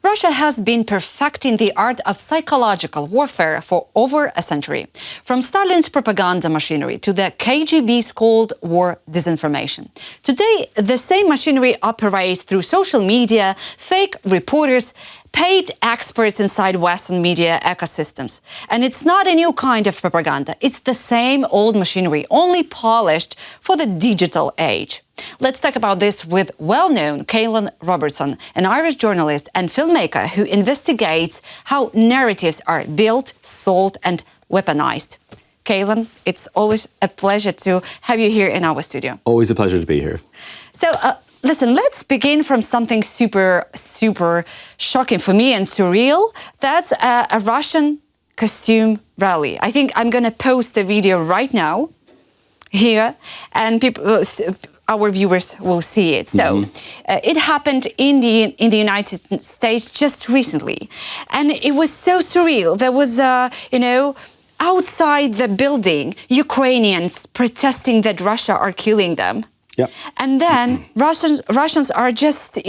Russia has been perfecting the art of psychological warfare for over a century. From Stalin's propaganda machinery to the KGB's Cold War disinformation. Today, the same machinery operates through social media, fake reporters, paid experts inside Western media ecosystems. And it's not a new kind of propaganda. It's the same old machinery, only polished for the digital age. Let's talk about this with well-known Caolan Robertson, an Irish journalist and filmmaker who investigates how narratives are built, sold and weaponized. Caolan, it's always a pleasure to have you here in our studio. Always a pleasure to be here. So, listen, let's begin from something super shocking for me and surreal. That's a Russian costume rally. I think I'm going to post the video right now here, and people, our viewers will see it. So it happened in the United States just recently, and it was so surreal. There was, outside the building, Ukrainians protesting that Russia are killing them. Yep. And then Russians are just,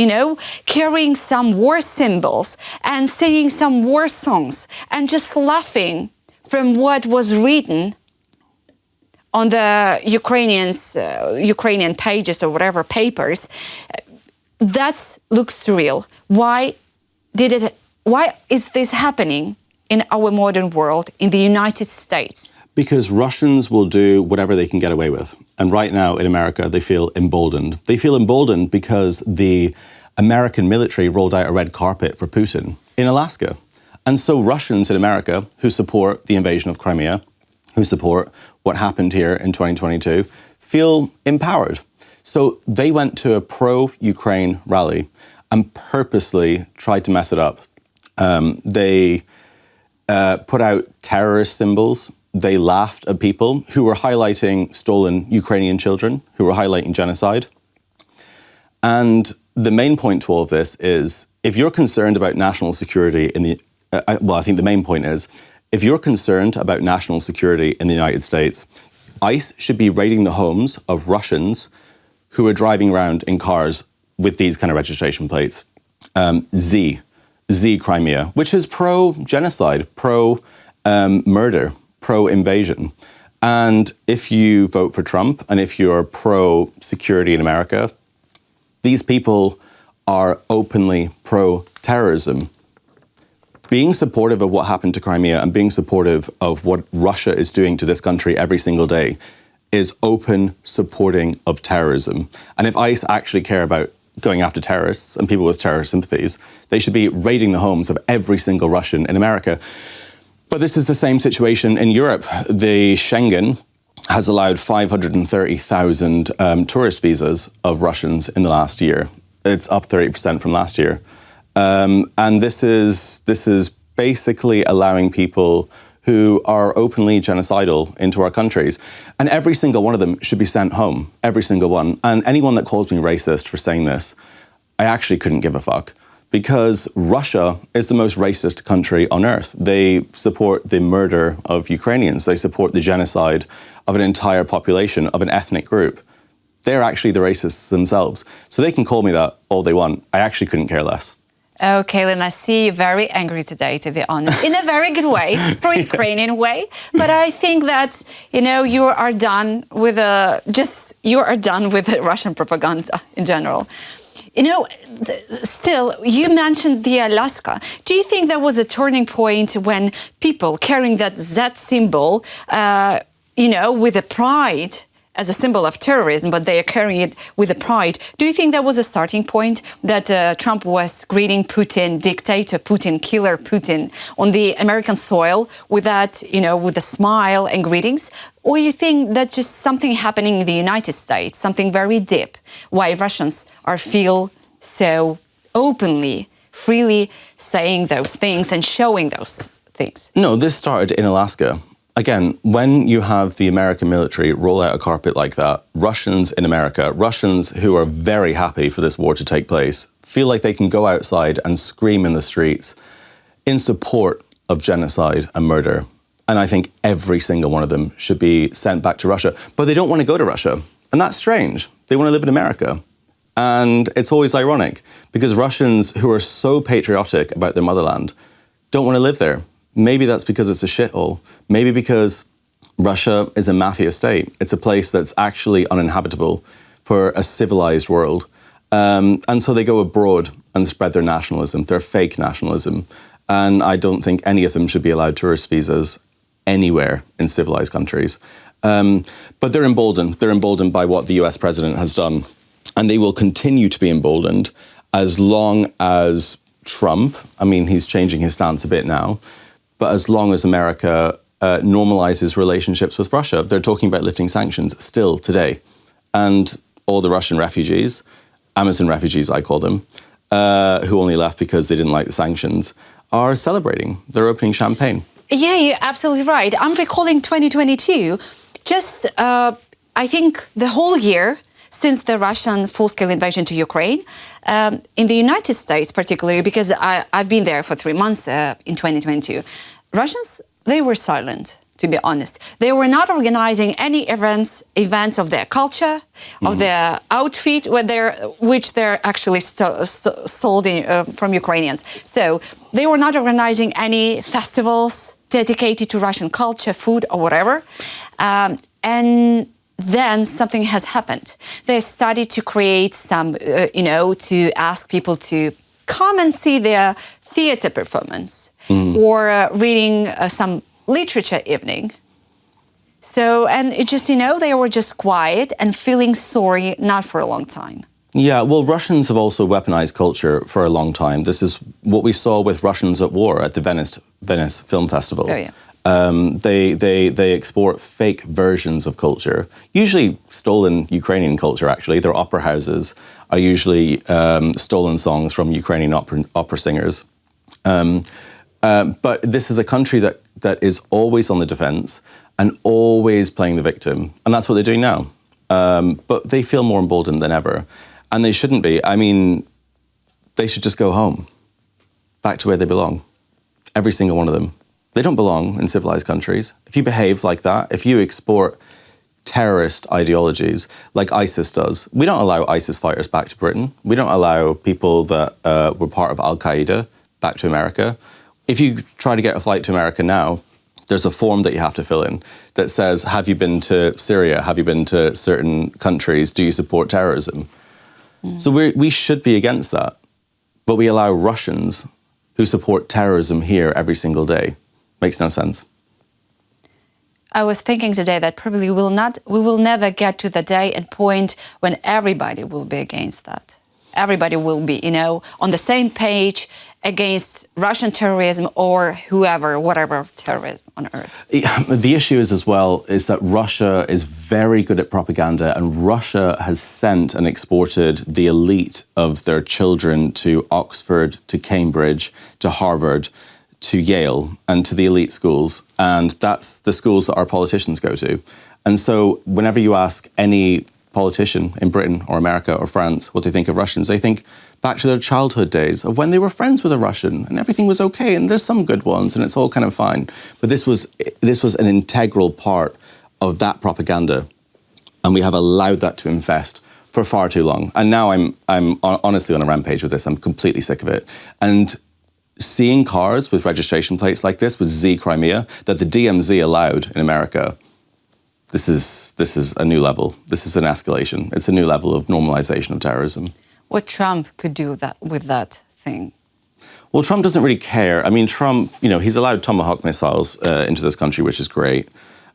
carrying some war symbols and singing some war songs and just laughing from what was written on the Ukrainian pages or whatever papers. That looks surreal. Why is this happening in our modern world, in the United States? Because Russians will do whatever they can get away with. And right now in America, they feel emboldened. They feel emboldened because the American military rolled out a red carpet for Putin in Alaska. And so Russians in America who support the invasion of Crimea, who support what happened here in 2022, feel empowered. So they went to a pro-Ukraine rally and purposely tried to mess it up. They put out terrorist symbols. They laughed at people who were highlighting stolen Ukrainian children, who were highlighting genocide. And the main point to all of this is, if you're concerned about national security I think the main point is, if you're concerned about national security in the United States, ICE should be raiding the homes of Russians who are driving around in cars with these kind of registration plates. Z Crimea, which is pro-genocide, pro-murder, pro-invasion. And if you vote for Trump and if you're pro-security in America, these people are openly pro-terrorism. Being supportive of what happened to Crimea and being supportive of what Russia is doing to this country every single day is open supporting of terrorism. And if ICE actually care about going after terrorists and people with terrorist sympathies, they should be raiding the homes of every single Russian in America. But this is the same situation in Europe. The Schengen has allowed 530,000 tourist visas of Russians in the last year. It's up 30% from last year. And this is basically allowing people who are openly genocidal into our countries. And every single one of them should be sent home, every single one. And anyone that calls me racist for saying this, I actually couldn't give a fuck. Because Russia is the most racist country on earth. They support the murder of Ukrainians. They support the genocide of an entire population, of an ethnic group. They're actually the racists themselves. So they can call me that all they want. I actually couldn't care less. Oh, Caolan, I see you very angry today, to be honest, in a very good way, pro-Ukrainian way. But I think that, you are done with the Russian propaganda in general. Still, you mentioned the Alaska. Do you think there was a turning point when people carrying that Z symbol, with a pride, as a symbol of terrorism, but they are carrying it with a pride. Do you think that was a starting point, that Trump was greeting Putin, dictator Putin, killer Putin, on the American soil with that, with a smile and greetings? Or you think that's just something happening in the United States, something very deep, why Russians feel so openly, freely saying those things and showing those things? No, this started in Alaska. Again, when you have the American military roll out a carpet like that, Russians in America, Russians who are very happy for this war to take place, feel like they can go outside and scream in the streets in support of genocide and murder. And I think every single one of them should be sent back to Russia. But they don't want to go to Russia. And that's strange. They want to live in America. And it's always ironic because Russians who are so patriotic about their motherland don't want to live there. Maybe that's because it's a shithole. Maybe because Russia is a mafia state. It's a place that's actually uninhabitable for a civilized world. And so they go abroad and spread their nationalism, their fake nationalism. And I don't think any of them should be allowed tourist visas anywhere in civilized countries. But they're emboldened. They're emboldened by what the US president has done. And they will continue to be emboldened as long as Trump, I mean, he's changing his stance a bit now, but as long as America normalizes relationships with Russia. They're talking about lifting sanctions still today. And all the Russian refugees, Amazon refugees I call them, who only left because they didn't like the sanctions, are celebrating. They're opening champagne. Yeah, you're absolutely right. I'm recalling 2022, just I think the whole year since the Russian full-scale invasion to Ukraine, in the United States particularly, because I've been there for 3 months in 2022, Russians, they were silent, to be honest. They were not organizing any events of their culture, of their outfit, which they're actually sold from Ukrainians. So they were not organizing any festivals dedicated to Russian culture, food, or whatever. And then something has happened. They started to create some, to ask people to come and see their theater performance or reading some literature evening. So, and it just, they were just quiet and feeling sorry, not for a long time. Yeah, well, Russians have also weaponized culture for a long time. This is what we saw with Russians at War at the Venice Film Festival. Oh, yeah. They export fake versions of culture, usually stolen Ukrainian culture, actually. Their opera houses are usually stolen songs from Ukrainian opera singers. But this is a country that is always on the defense and always playing the victim. And that's what they're doing now. But they feel more emboldened than ever. And they shouldn't be. I mean, they should just go home, back to where they belong. Every single one of them. They don't belong in civilized countries. If you behave like that, if you export terrorist ideologies like ISIS does, we don't allow ISIS fighters back to Britain. We don't allow people that were part of Al-Qaeda back to America. If you try to get a flight to America now, there's a form that you have to fill in that says, have you been to Syria? Have you been to certain countries? Do you support terrorism? So we should be against that. But we allow Russians who support terrorism here every single day. Makes no sense. I was thinking today that probably we will never get to the day and point when everybody will be against that. Everybody will be, on the same page against Russian terrorism or whatever terrorism on earth. The issue is as well is that Russia is very good at propaganda, and Russia has sent and exported the elite of their children to Oxford, to Cambridge, to Harvard, to Yale, and to the elite schools. And that's the schools that our politicians go to. And so whenever you ask any politician in Britain or America or France what they think of Russians, they think back to their childhood days of when they were friends with a Russian and everything was okay and there's some good ones and it's all kind of fine. But this was an integral part of that propaganda, and we have allowed that to infest for far too long. And now I'm honestly on a rampage with this. I'm completely sick of it. And seeing cars with registration plates like this, with Z Crimea, that the DMZ allowed in America, this is a new level. This is an escalation. It's a new level of normalization of terrorism. What Trump could do with that thing? Well, Trump doesn't really care. I mean, Trump, he's allowed Tomahawk missiles into this country, which is great.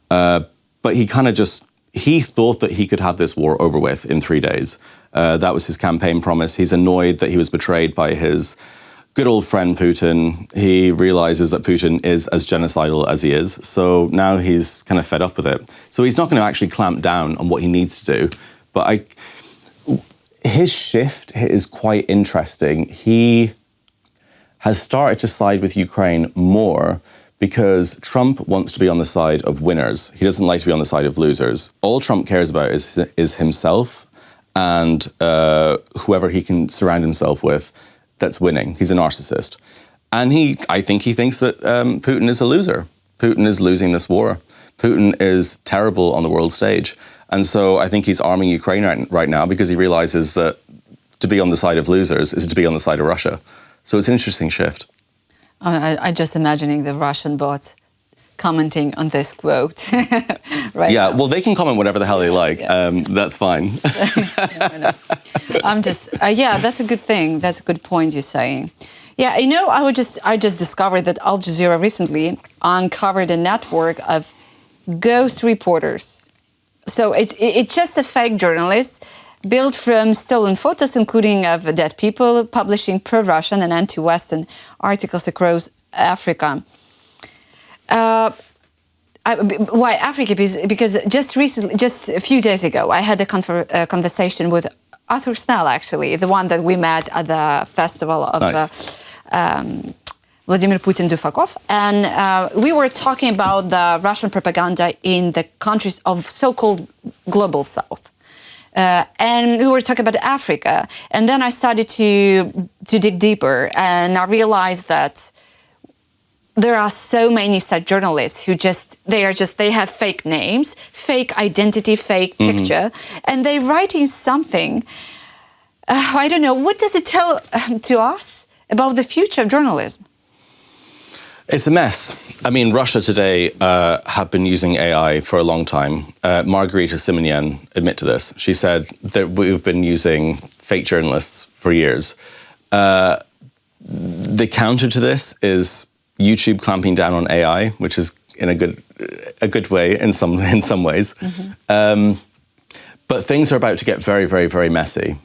But he kind of he thought that he could have this war over with in 3 days. That was his campaign promise. He's annoyed that he was betrayed by his good old friend Putin. He realizes that Putin is as genocidal as he is. So now he's kind of fed up with it. So he's not going to actually clamp down on what he needs to do. But his shift is quite interesting. He has started to side with Ukraine more because Trump wants to be on the side of winners. He doesn't like to be on the side of losers. All Trump cares about is himself and whoever he can surround himself with that's winning. He's a narcissist. And I think he thinks that Putin is a loser. Putin is losing this war. Putin is terrible on the world stage. And so I think he's arming Ukraine right now because he realizes that to be on the side of losers is to be on the side of Russia. So it's an interesting shift. I just imagining the Russian bots commenting on this quote right Yeah, now. well, they can comment whatever the hell they like. Yeah. That's fine. No. I'm just, yeah, that's a good thing. That's a good point you're saying. Yeah, you know, I just discovered that Al Jazeera recently uncovered a network of ghost reporters. So it's just a fake journalist built from stolen photos, including of dead people, publishing pro-Russian and anti-Western articles across Africa. Why Africa? Because just recently, just a few days ago, I had a conversation with Arthur Snell, actually, the one that we met at the festival of Vladimir Putin Dufakov. And we were talking about the Russian propaganda in the countries of so-called global south. And we were talking about Africa. And then I started to dig deeper, and I realized that there are so many such journalists who they have fake names, fake identity, fake picture, and they're writing something. I don't know, what does it tell to us about the future of journalism? It's a mess. I mean, Russia today have been using AI for a long time. Margarita Simonyan admit to this. She said that we've been using fake journalists for years. The counter to this is YouTube clamping down on AI, which is in a good way in some ways. But things are about to get very, very, very messy.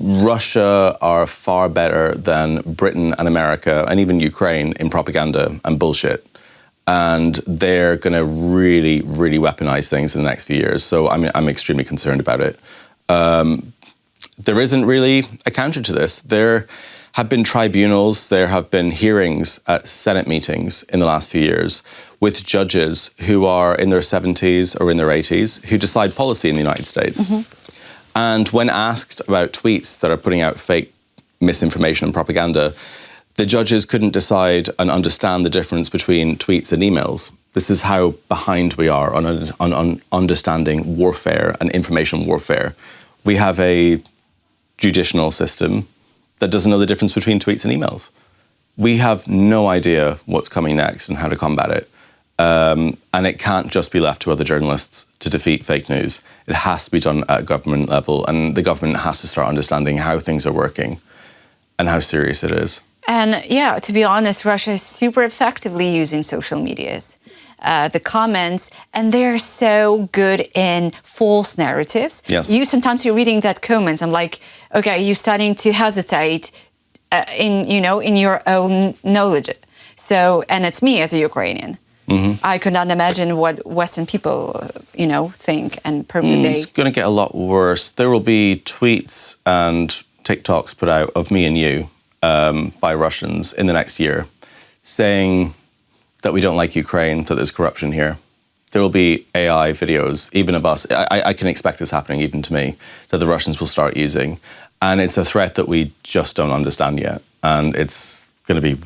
Russia are far better than Britain and America and even Ukraine in propaganda and bullshit. And they're going to really, really weaponize things in the next few years. So I'm extremely concerned about it. There isn't really a counter to this. There have been tribunals, there have been hearings at Senate meetings in the last few years with judges who are in their 70s or in their 80s who decide policy in the United States. And when asked about tweets that are putting out fake misinformation and propaganda, the judges couldn't decide and understand the difference between tweets and emails. This is how behind we are on understanding warfare and information warfare. We have a judicial system that doesn't know the difference between tweets and emails. We have no idea what's coming next and how to combat it. And it can't just be left to other journalists to defeat fake news. It has to be done at government level, and the government has to start understanding how things are working and how serious it is. And yeah, to be honest, Russia is super effectively using social medias, the comments, and they're so good in false narratives. Yes. Sometimes you're reading that comments, I'm like, okay, you're starting to hesitate in your own knowledge. So, and it's me as a Ukrainian. I could not imagine what Western people, think, and probably It's going to get a lot worse. There will be tweets and TikToks put out of me and you by Russians in the next year saying that we don't like Ukraine, that there's corruption here. There will be AI videos, even of us. I can expect this happening even to me, that the Russians will start using. And it's a threat that we just don't understand yet. And it's going to be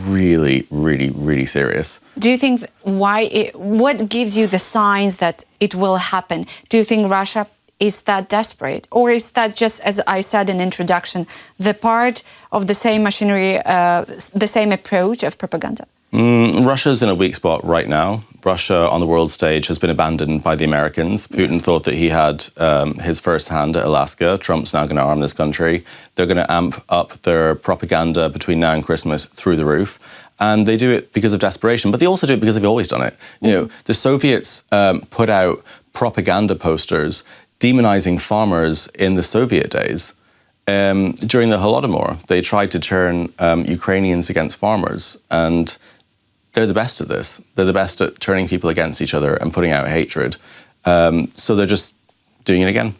really, really, really serious. Do you think what gives you the signs that it will happen? Do you think Russia is that desperate? Or is that just, as I said in introduction, the part of the same machinery, the same approach of propaganda? Russia's in a weak spot right now. Russia on the world stage has been abandoned by the Americans. Putin thought that he had his first hand at Alaska. Trump's now going to arm this country. They're going to amp up their propaganda between now and Christmas through the roof. And they do it because of desperation, but they also do it because they've always done it. The Soviets put out propaganda posters demonizing farmers in the Soviet days. During the Holodomor, they tried to turn Ukrainians against farmers, and they're the best at this. They're the best at turning people against each other and putting out hatred. So they're just doing it again.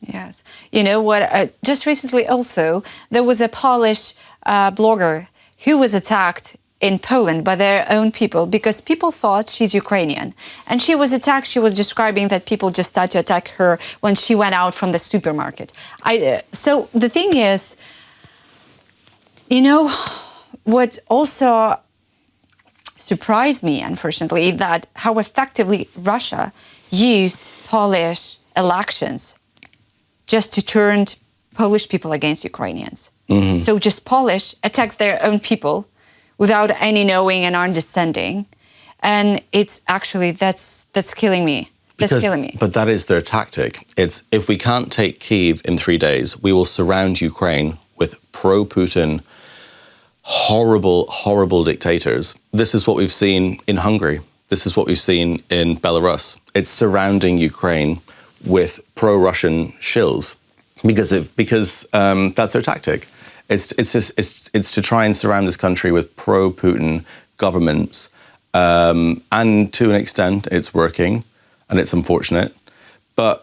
Yes. You know what? Just recently also, there was a Polish blogger who was attacked in Poland by their own people because people thought she's Ukrainian. And she was attacked. She was describing that people just started to attack her when she went out from the supermarket. So the thing is, what also surprised me, unfortunately, that how effectively Russia used Polish elections just to turn Polish people against Ukrainians. So just Polish attacks their own people without any knowing and understanding. And it's actually, that's killing me. That's killing me. But that is their tactic. It's, if we can't take Kyiv in 3 days, we will surround Ukraine with pro-Putin, horrible, horrible dictators. This is what we've seen in Hungary. This is what we've seen in Belarus. It's surrounding Ukraine with pro-Russian shills because that's their tactic. It's to try and surround this country with pro-Putin governments, and to an extent it's working, and it's unfortunate. But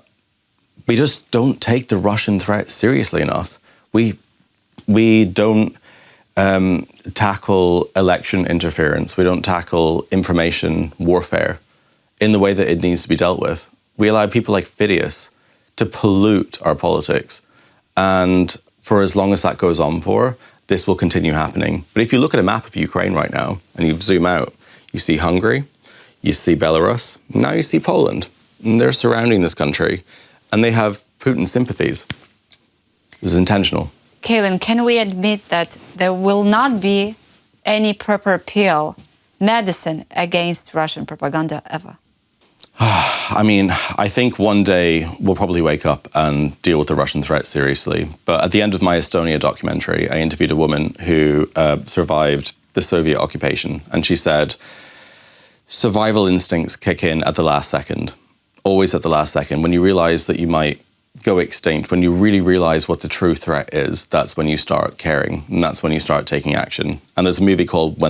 we just don't take the Russian threat seriously enough. We don't tackle election interference. We don't tackle information warfare in the way that it needs to be dealt with. We allow people like Phidias to pollute our politics. And for as long as that goes on for, this will continue happening. But if you look at a map of Ukraine right now and you zoom out, you see Hungary, you see Belarus, now you see Poland. And they're surrounding this country and they have Putin sympathies. It was intentional. Kaylin, can we admit that there will not be any proper pill, medicine against Russian propaganda ever? I mean, I think one day we'll probably wake up and deal with the Russian threat seriously. But at the end of my Estonia documentary, I interviewed a woman who survived the Soviet occupation. And she said, survival instincts kick in at the last second, always at the last second. When you realize that you might go extinct, when you really realize what the true threat is, that's when you start caring. And that's when you start taking action. And there's a movie called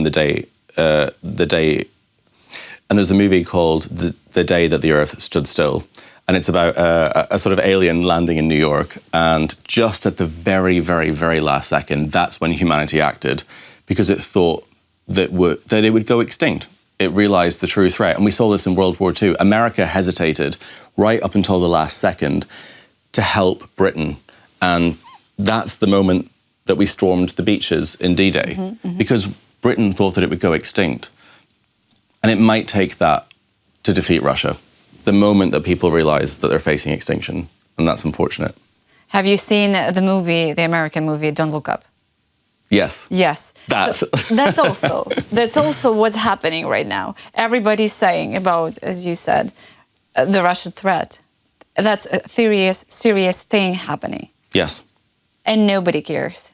And there's a movie called The Day That the Earth Stood Still. And it's about a sort of alien landing in New York. And just at the very, very, very last second, that's when humanity acted, because it thought that it would go extinct. It realized the true threat. And we saw this in World War II. America hesitated right up until the last second to help Britain. And that's the moment that we stormed the beaches in D-Day, because Britain thought that it would go extinct. And it might take that to defeat Russia, the moment that people realize that they're facing extinction. And that's unfortunate. Have you seen the movie, the American movie, Don't Look Up? Yes. Yes. That. So that's also what's happening right now. Everybody's saying about, as you said, the Russian threat. That's a serious thing happening. Yes. And nobody cares.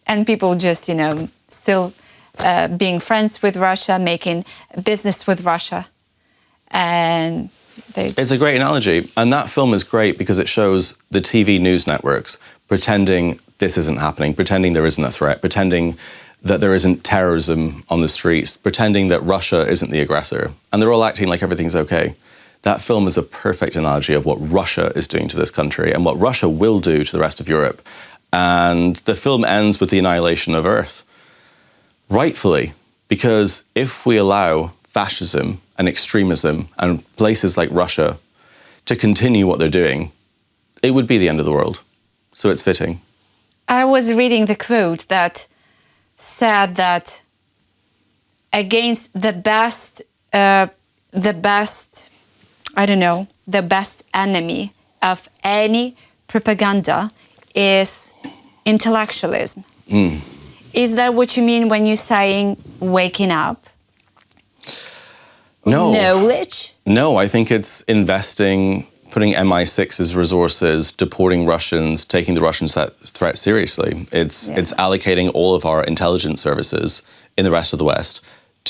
And people just, still being friends with Russia, making business with Russia. And it's a great analogy. And that film is great because it shows the TV news networks pretending this isn't happening, pretending there isn't a threat, pretending that there isn't terrorism on the streets, pretending that Russia isn't the aggressor. And they're all acting like everything's okay. That film is a perfect analogy of what Russia is doing to this country and what Russia will do to the rest of Europe. And the film ends with the annihilation of Earth. Rightfully, because if we allow fascism and extremism and places like Russia to continue what they're doing, it would be the end of the world. So it's fitting. I was reading the quote that said that against the best enemy of any propaganda is intellectualism. Is that what you mean when you're saying waking up? No. Knowledge? No, I think it's investing, putting MI6's resources, deporting Russians, taking the Russian threat seriously. It's allocating all of our intelligence services in the rest of the West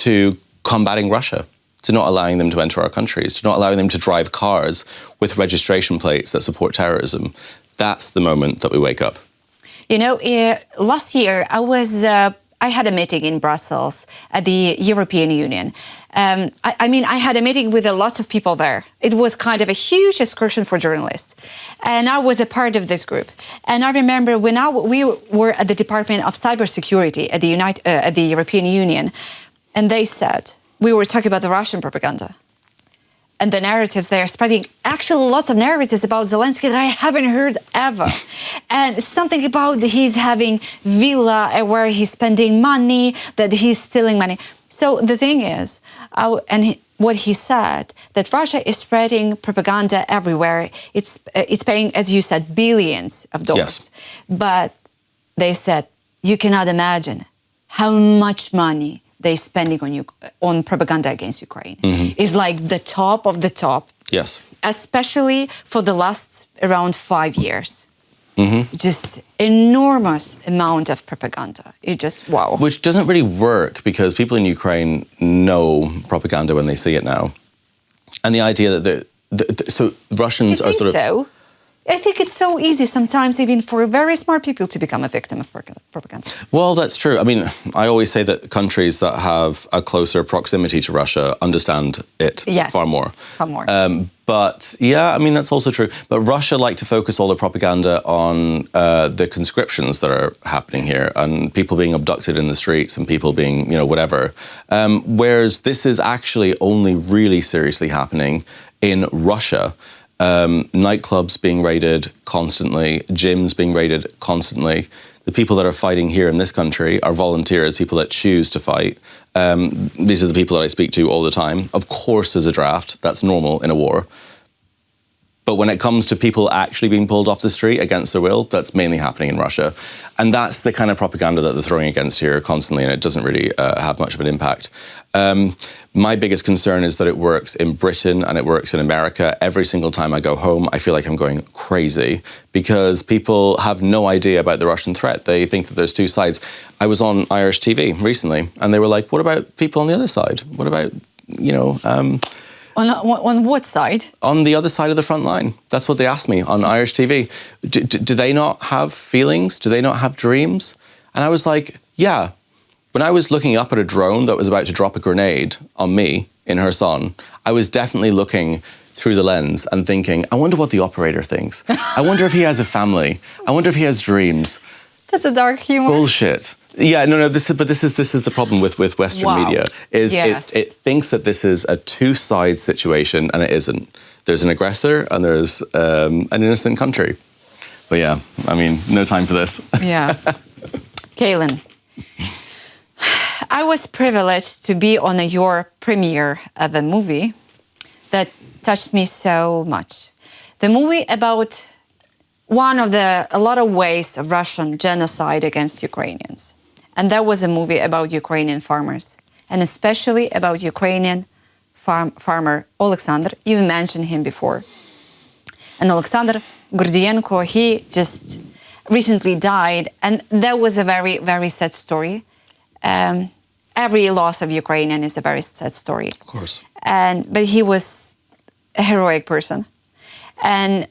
to combating Russia, to not allowing them to enter our countries, to not allowing them to drive cars with registration plates that support terrorism. That's the moment that we wake up. Last year I had a meeting in Brussels at the European Union. I had a meeting with a lot of people there. It was kind of a huge excursion for journalists. And I was a part of this group. And I remember when we were at the Department of Cybersecurity at the European Union, and they said, we were talking about the Russian propaganda. And the narratives they are spreading, actually lots of narratives about Zelensky that I haven't heard ever. And something about he's having villa where he's spending money, that he's stealing money. So the thing is, what he said, that Russia is spreading propaganda everywhere. It's paying, as you said, billions of dollars. Yes. But they said, you cannot imagine how much money they're spending on propaganda against Ukraine. It's like the top of the top. Yes. Especially for the last around 5 years. Just enormous amount of propaganda. It just, wow. Which doesn't really work because people in Ukraine know propaganda when they see it now. And the idea that so Russians are sort of... So? I think it's so easy sometimes even for very smart people to become a victim of propaganda. Well, that's true. I mean, I always say that countries that have a closer proximity to Russia understand it far more. Far more. But yeah, I mean, that's also true. But Russia like to focus all the propaganda on the conscriptions that are happening here and people being abducted in the streets and people being, whatever. Whereas this is actually only really seriously happening in Russia. Nightclubs being raided constantly, gyms being raided constantly. The people that are fighting here in this country are volunteers, people that choose to fight. These are the people that I speak to all the time. Of course, there's a draft. That's normal in a war. But when it comes to people actually being pulled off the street against their will, that's mainly happening in Russia. And that's the kind of propaganda that they're throwing against here constantly, and it doesn't really have much of an impact. My biggest concern is that it works in Britain and it works in America. Every single time I go home, I feel like I'm going crazy because people have no idea about the Russian threat. They think that there's two sides. I was on Irish TV recently, and they were like, what about people on the other side? What about, On what side? On the other side of the front line. That's what they asked me on Irish TV. Do they not have feelings? Do they not have dreams? And I was like, yeah. When I was looking up at a drone that was about to drop a grenade on me in Kherson, I was definitely looking through the lens and thinking, I wonder what the operator thinks. I wonder if he has a family. I wonder if he has dreams. That's a dark humor. Bullshit. Yeah, no. This is the problem with Western media. Is it thinks that this is a two-side situation, and it isn't. There's an aggressor and there's an innocent country. But yeah, I mean, no time for this. Yeah. Kaylin, I was privileged to be on your premiere of a movie that touched me so much. The movie about a lot of ways of Russian genocide against Ukrainians. And that was a movie about Ukrainian farmers, and especially about Ukrainian farmer Alexander. You mentioned him before. And Alexander Gordienko, he just recently died, and that was a very, very sad story. Every loss of Ukrainian is a very sad story. Of course. But he was a heroic person. And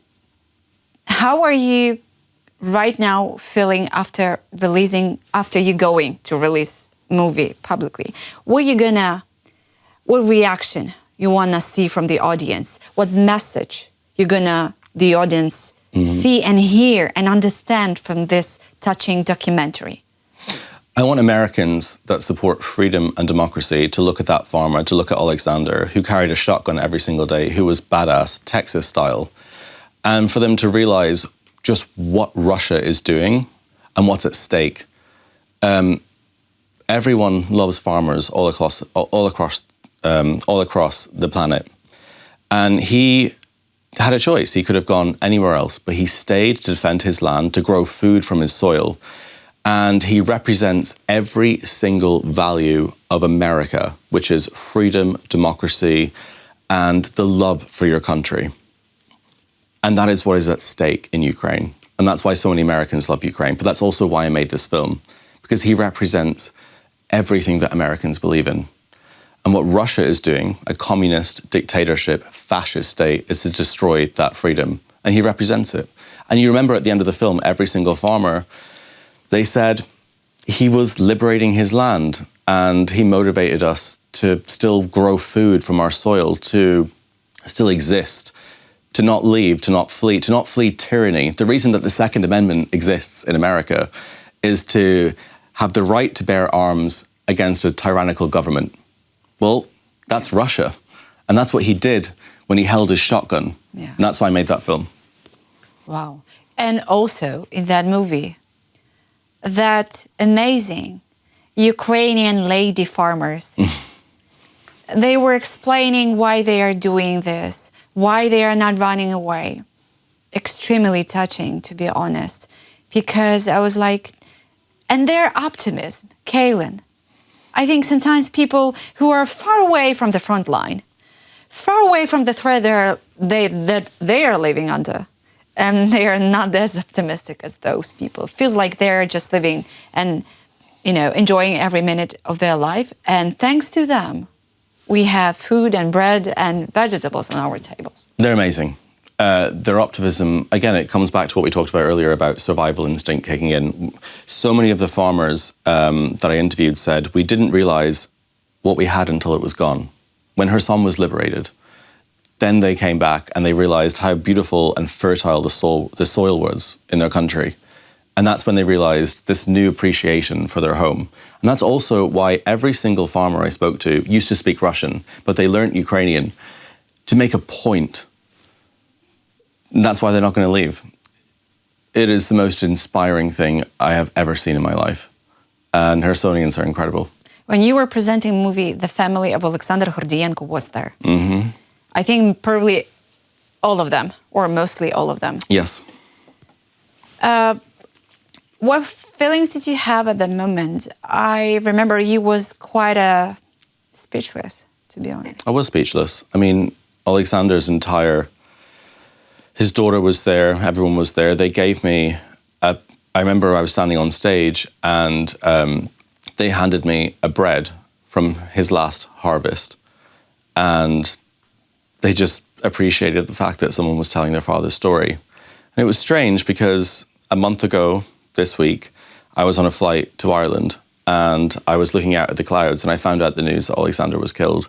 how are you right now feeling after you going to release movie publicly? What reaction you wanna see from the audience? What message the audience see and hear and understand from this touching documentary? I want Americans that support freedom and democracy to look at that farmer, to look at Alexander, who carried a shotgun every single day, who was badass, Texas style, and for them to realize just what Russia is doing and what's at stake. Everyone loves farmers all across the planet, and he had a choice. He could have gone anywhere else, but he stayed to defend his land, to grow food from his soil, and he represents every single value of America, which is freedom, democracy, and the love for your country. And that is what is at stake in Ukraine. And that's why so many Americans love Ukraine. But that's also why I made this film, because he represents everything that Americans believe in. And what Russia is doing, a communist, dictatorship, fascist state, is to destroy that freedom. And he represents it. And you remember at the end of the film, every single farmer, they said he was liberating his land and he motivated us to still grow food from our soil, to still exist, to not leave, to not flee tyranny. The reason that the Second Amendment exists in America is to have the right to bear arms against a tyrannical government. Well, that's Russia. And that's what he did when he held his shotgun. Yeah. And that's why I made that film. Wow. And also in that movie, that amazing Ukrainian lady farmers they were explaining why they are doing this, why they are not running away. Extremely touching, to be honest, because I was like, and their optimism, Kaylin. I think sometimes people who are far away from the front line, far away from the threat that they are living under, and they are not as optimistic as those people. Feels like they're just living and, enjoying every minute of their life. And thanks to them, we have food and bread and vegetables on our tables. They're amazing. Their optimism, again, it comes back to what we talked about earlier about survival instinct kicking in. So many of the farmers that I interviewed said, we didn't realize what we had until it was gone. When Kherson was liberated, then they came back and they realized how beautiful and fertile the soil was in their country. And that's when they realized this new appreciation for their home. And that's also why every single farmer I spoke to used to speak Russian, but they learned Ukrainian to make a point. And that's why they're not going to leave. It is the most inspiring thing I have ever seen in my life. And Khersonians are incredible. When you were presenting the movie, the family of Alexander Khordienko was there. Mm-hmm. I think probably all of them, or mostly all of them. Yes. What feelings did you have at the moment? I remember you was quite speechless, to be honest. I was speechless. I mean, Alexander's his daughter was there, everyone was there. They gave me, I remember I was standing on stage and they handed me a bread from his last harvest. And they just appreciated the fact that someone was telling their father's story. And it was strange because a month ago, this week, I was on a flight to Ireland and I was looking out at the clouds and I found out the news that Alexander was killed.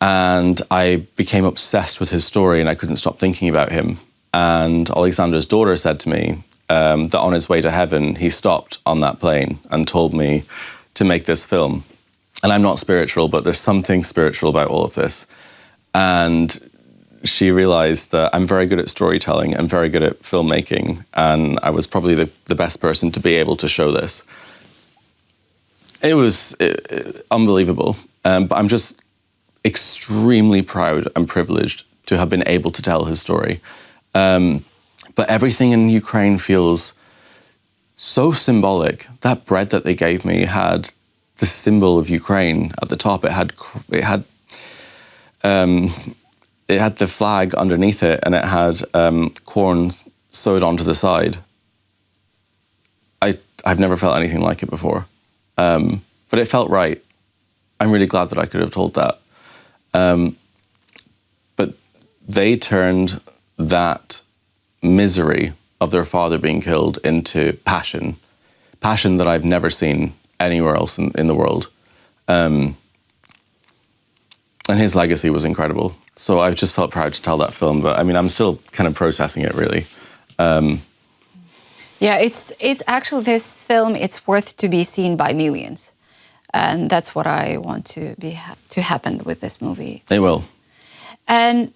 And I became obsessed with his story and I couldn't stop thinking about him. And Alexander's daughter said to me that on his way to heaven, he stopped on that plane and told me to make this film. And I'm not spiritual, but there's something spiritual about all of this. And she realized that I'm very good at storytelling and very good at filmmaking. And I was probably the best person to be able to show this. It was unbelievable. But I'm just extremely proud and privileged to have been able to tell his story. But everything in Ukraine feels so symbolic. That bread that they gave me had the symbol of Ukraine at the top. It had the flag underneath it, and it had corn sewed onto the side. I've never felt anything like it before, but it felt right. I'm really glad that I could have told that. But they turned that misery of their father being killed into passion that I've never seen anywhere else in the world. And his legacy was incredible. So I've just felt proud to tell that film. But I mean, I'm still kind of processing it, really. Yeah, it's actually, this film, it's worth to be seen by millions. And that's what I want to happen with this movie. They will. And,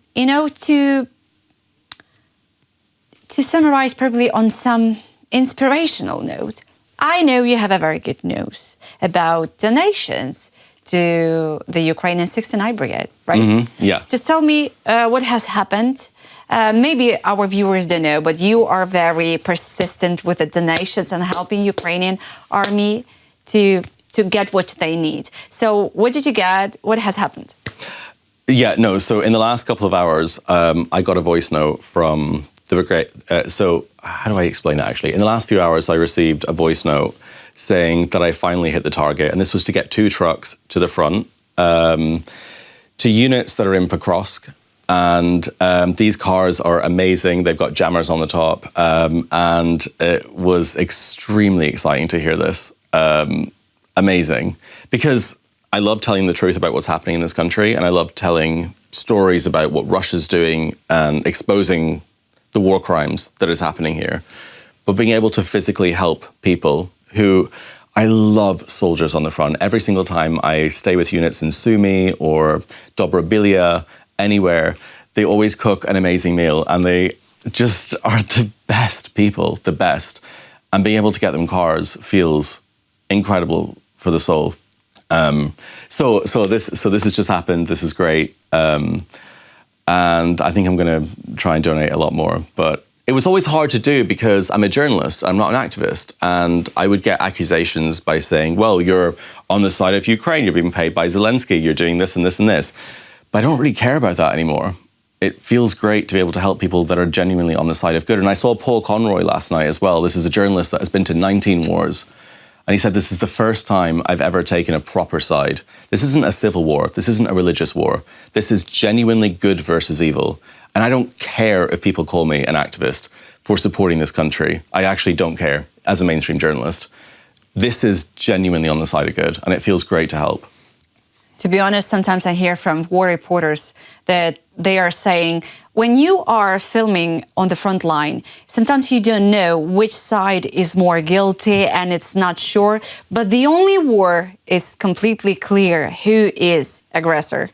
to summarize probably on some inspirational note, I know you have a very good news about donations to the Ukrainian 69 Brigade, right? Mm-hmm. Yeah. Just tell me what has happened. Maybe our viewers don't know, but you are very persistent with the donations and helping Ukrainian army to get what they need. So what did you get? What has happened? Yeah, no, so in the last couple of hours, I got a voice note from the brigade. So how do I explain that, actually? In the last few hours, I received a voice note saying that I finally hit the target, and this was to get 2 trucks to the front, to units that are in Pokrovsk. And these cars are amazing. They've got jammers on the top, and it was extremely exciting to hear this. Amazing, because I love telling the truth about what's happening in this country, and I love telling stories about what Russia's doing and exposing the war crimes that is happening here. But being able to physically help people who, I love soldiers on the front. Every single time I stay with units in Sumy or Dobrobilia, anywhere, they always cook an amazing meal, and they just are the best people, the best. And being able to get them cars feels incredible for the soul. So this has just happened. This is great, and I think I'm going to try and donate a lot more. But it was always hard to do because I'm a journalist. I'm not an activist, and I would get accusations by saying, "Well, you're on the side of Ukraine. You're being paid by Zelensky. You're doing this and this and this." But I don't really care about that anymore. It feels great to be able to help people that are genuinely on the side of good. And I saw Paul Conroy last night as well. This is a journalist that has been to 19 wars. And he said, this is the first time I've ever taken a proper side. This isn't a civil war. This isn't a religious war. This is genuinely good versus evil. And I don't care if people call me an activist for supporting this country. I actually don't care as a mainstream journalist. This is genuinely on the side of good, and it feels great to help. To be honest, sometimes I hear from war reporters that they are saying, when you are filming on the front line, sometimes you don't know which side is more guilty and it's not sure. But the only war is completely clear who is aggressor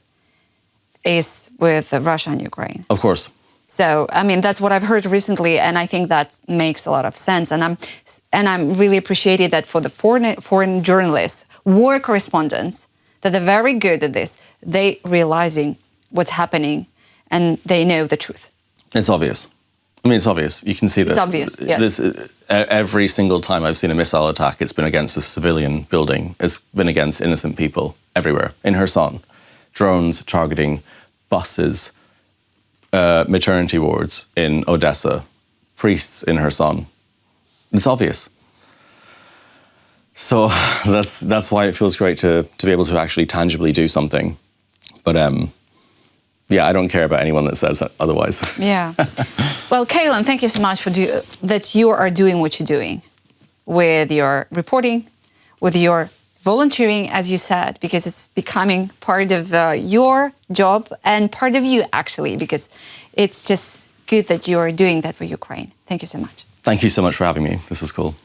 is with Russia and Ukraine. Of course. So, I mean, that's what I've heard recently, and I think that makes a lot of sense. And I'm really appreciated that for the foreign journalists, war correspondents, that they're very good at this. They realizing what's happening, and they know the truth. It's obvious. I mean, it's obvious. You can see this. It's obvious, yes. Every single time I've seen a missile attack, it's been against a civilian building. It's been against innocent people everywhere. In Kherson, drones targeting buses, maternity wards in Odessa, priests in Kherson. It's obvious. So that's why it feels great to be able to actually tangibly do something. But yeah, I don't care about anyone that says otherwise. Yeah. Well, Kaelan, thank you so much for that you are doing what you're doing with your reporting, with your volunteering, as you said, because it's becoming part of your job and part of you, actually, because it's just good that you're doing that for Ukraine. Thank you so much. Thank you so much for having me. This was cool.